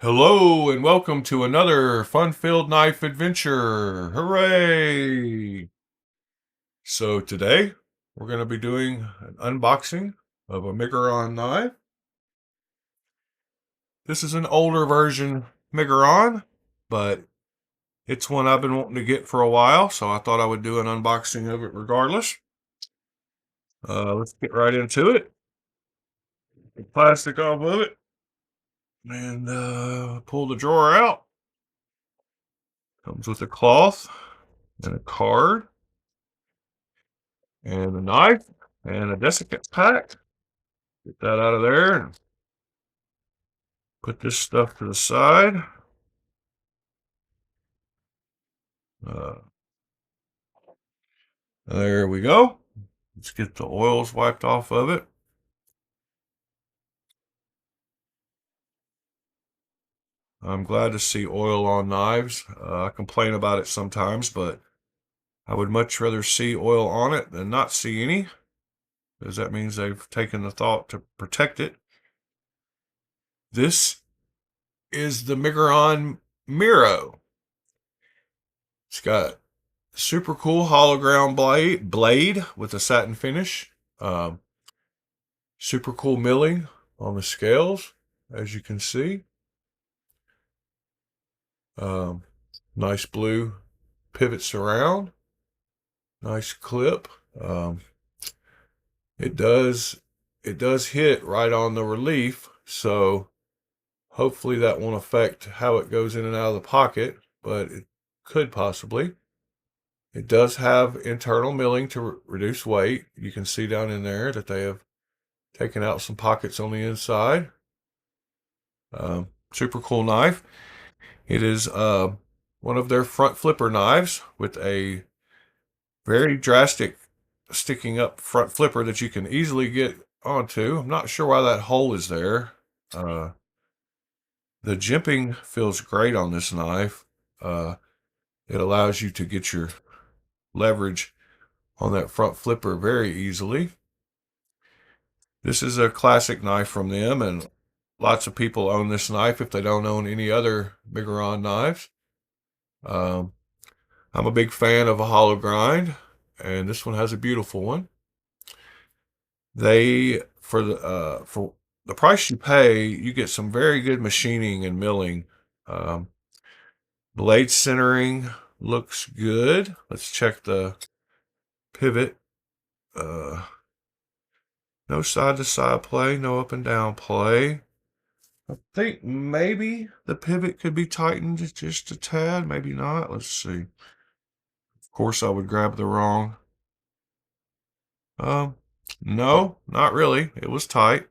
Hello and welcome to another fun-filled knife adventure. Hooray! So today we're going to be doing an unboxing of a Miguron knife. This is an older version Miguron, but it's one I've been wanting to get for a while, so I thought I would do an unboxing of it regardless. Let's get right into it. The plastic off of it and pull the drawer out. Comes with a cloth and a card and a knife and a desiccant pack. Get that out of there and put this stuff to the side. Uh, there we go. Let's get the oils wiped off of it. I'm glad to see oil on knives. I complain about it sometimes, but I would much rather see oil on it than not see any, because that means they've taken the thought to protect it. This is the Miguron Mero. It's got super cool hologram blade with a satin finish. Super cool milling on the scales, as you can see. Um, nice blue pivot surround. Nice clip. It does hit right on the relief, so hopefully that won't affect how it goes in and out of the pocket, but it could possibly. It does have internal milling to reduce weight. You can see down in there that they have taken out some pockets on the inside. Super cool knife. It is one of their front flipper knives with a very drastic sticking up front flipper that you can easily get onto. I'm not sure why that hole is there. Uh, the jimping feels great on this knife. It allows you to get your leverage on that front flipper very easily. This is a classic knife from them, and lots of people own this knife if they don't own any other Miguron knives. Um, I'm a big fan of a hollow grind, and this one has a beautiful one. They for the price you pay, you get some very good machining and milling. Um, Blade centering looks good. Let's check the pivot. No side to side play, no up and down play. I think maybe the pivot could be tightened just a tad, maybe not. Let's see. Of course, I would grab the wrong. Um, no, not really. It was tight.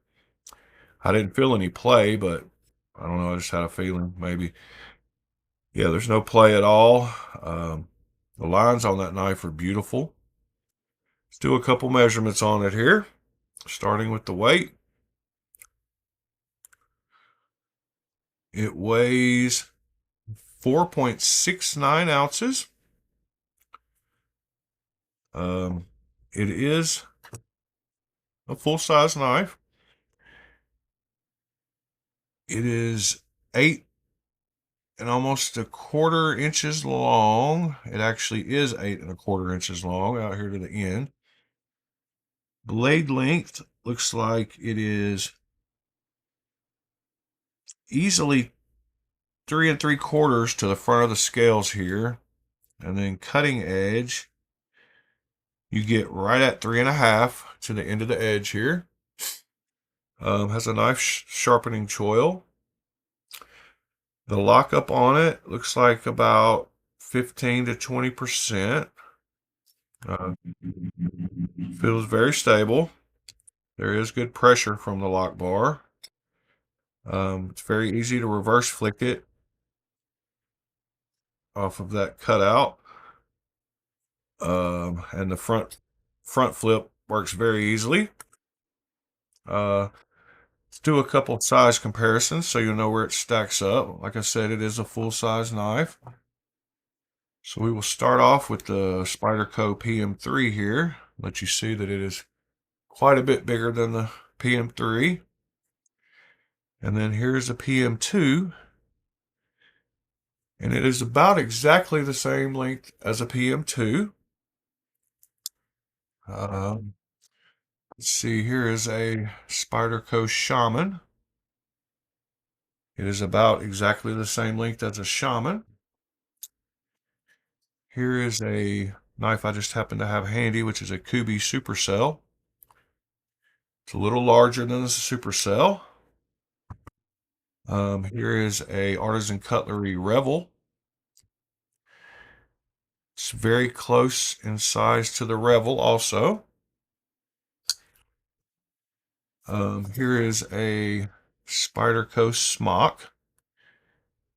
I didn't feel any play, but I don't know. I just had a feeling maybe. Yeah, there's no play at all. The lines on that knife are beautiful. Let's do a couple measurements on it here, starting with the weight. It weighs 4.69 ounces. It is a full-size knife. It is 8.25 inches long. It actually is 8.25 inches long out here to the end. Blade length looks like it is easily 3 3/4 to the front of the scales here. And then cutting edge, you get right at 3.5 to the end of the edge here. Has a nice sharpening choil. The lockup on it looks like about 15 to 20%. Feels very stable. There is good pressure from the lock bar. It's very easy to reverse flick it off of that cutout. And the front flip works very easily. Let's do a couple of size comparisons so you'll know where it stacks up. Like I said, it is a full-size knife. So we will start off with the Spyderco PM3 here. Let you see that it is quite a bit bigger than the PM3. And then here's the PM2. And it is about exactly the same length as a PM2. Let's see, here is a Spyderco Shaman. It is about exactly the same length as a Shaman. Here is a knife I just happen to have handy, which is a Kubi Supercell. It's a little larger than the Supercell. Here is a Artisan Cutlery Revel. It's very close in size to the Revel also. Here is a Spyderco Smock.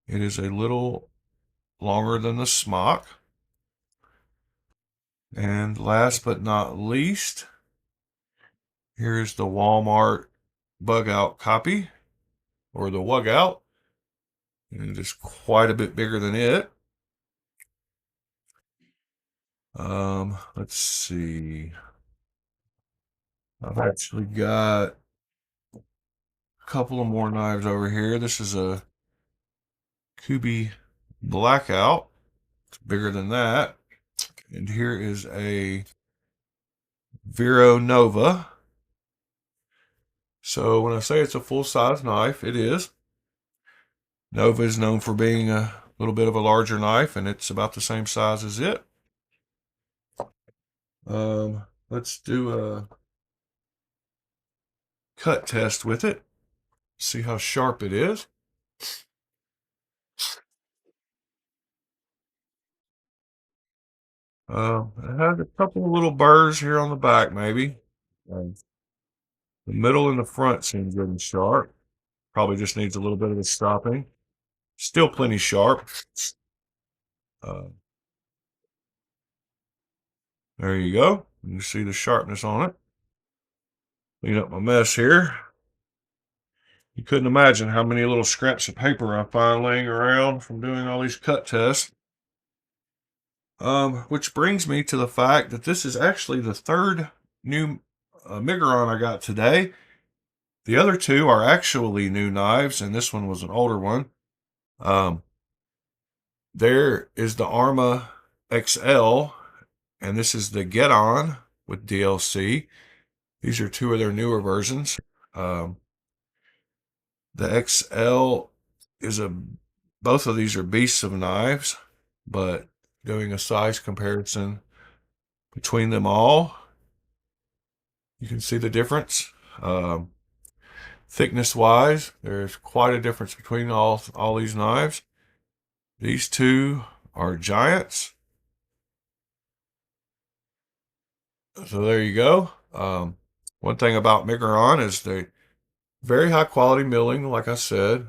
It is a little longer than the Smock. And last but not least, here's the Walmart Bug Out copy, or the Wug Out. And it is quite a bit bigger than it. Let's see. I've actually got a couple of more knives over here. This is a Kubi Blackout. It's bigger than that. And here is a Mero Nova. So when I say it's a full-size knife, it is. Nova is known for being a little bit of a larger knife, and it's about the same size as it. Let's do a cut test with it. See how sharp it is. It has a couple of little burrs here on the back, maybe. The middle and the front seem good and sharp. Probably just needs a little bit of a stopping. Still plenty sharp. Uh, there you go. You can see the sharpness on it. Clean up my mess here. You couldn't imagine how many little scraps of paper I find laying around from doing all these cut tests. Which brings me to the fact that this is actually the third new Miguron I got today. The other two are actually new knives, and this one was an older one. There is the Arma XL, and this is the Get On with DLC. These are two of their newer versions. The XL is both of these are beasts of knives, but doing a size comparison between them all, you can see the difference. Thickness wise, there's quite a difference between all these knives. These two are giants. So there you go. One thing about Miguron is they very high quality milling, like I said.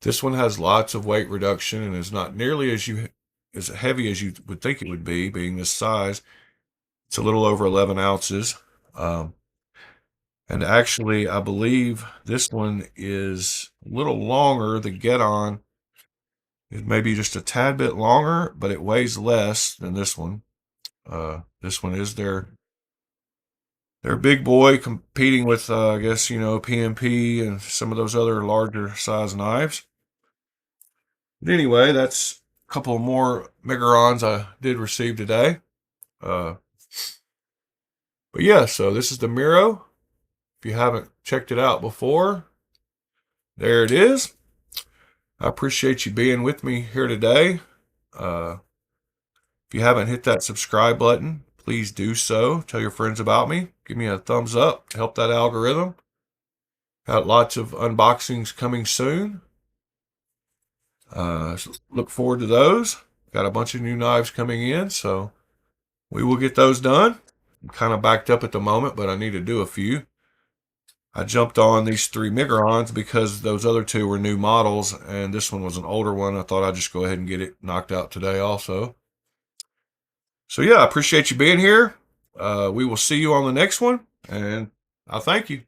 This one has lots of weight reduction and is not nearly as heavy as you would think it would be, being this size. It's a little over 11 ounces. And actually, I believe this one is a little longer. The Get On is maybe just a tad bit longer, but it weighs less than this one. This one is their big boy, competing with, I guess, PMP and some of those other larger size knives. But anyway, that's a couple more Migurons I did receive today. But yeah, so this is the Mero. If you haven't checked it out before, there it is. I appreciate you being with me here today. If you haven't hit that subscribe button, please do so. Tell your friends about me. Give me a thumbs up to help that algorithm. Got lots of unboxings coming soon. Look forward to those. Got a bunch of new knives coming in, so we will get those done. I'm kind of backed up at the moment, but I need to do a few. I jumped on these three Migurons because those other two were new models, and this one was an older one. I thought I'd just go ahead and get it knocked out today also. So yeah, I appreciate you being here. We will see you on the next one, and I thank you.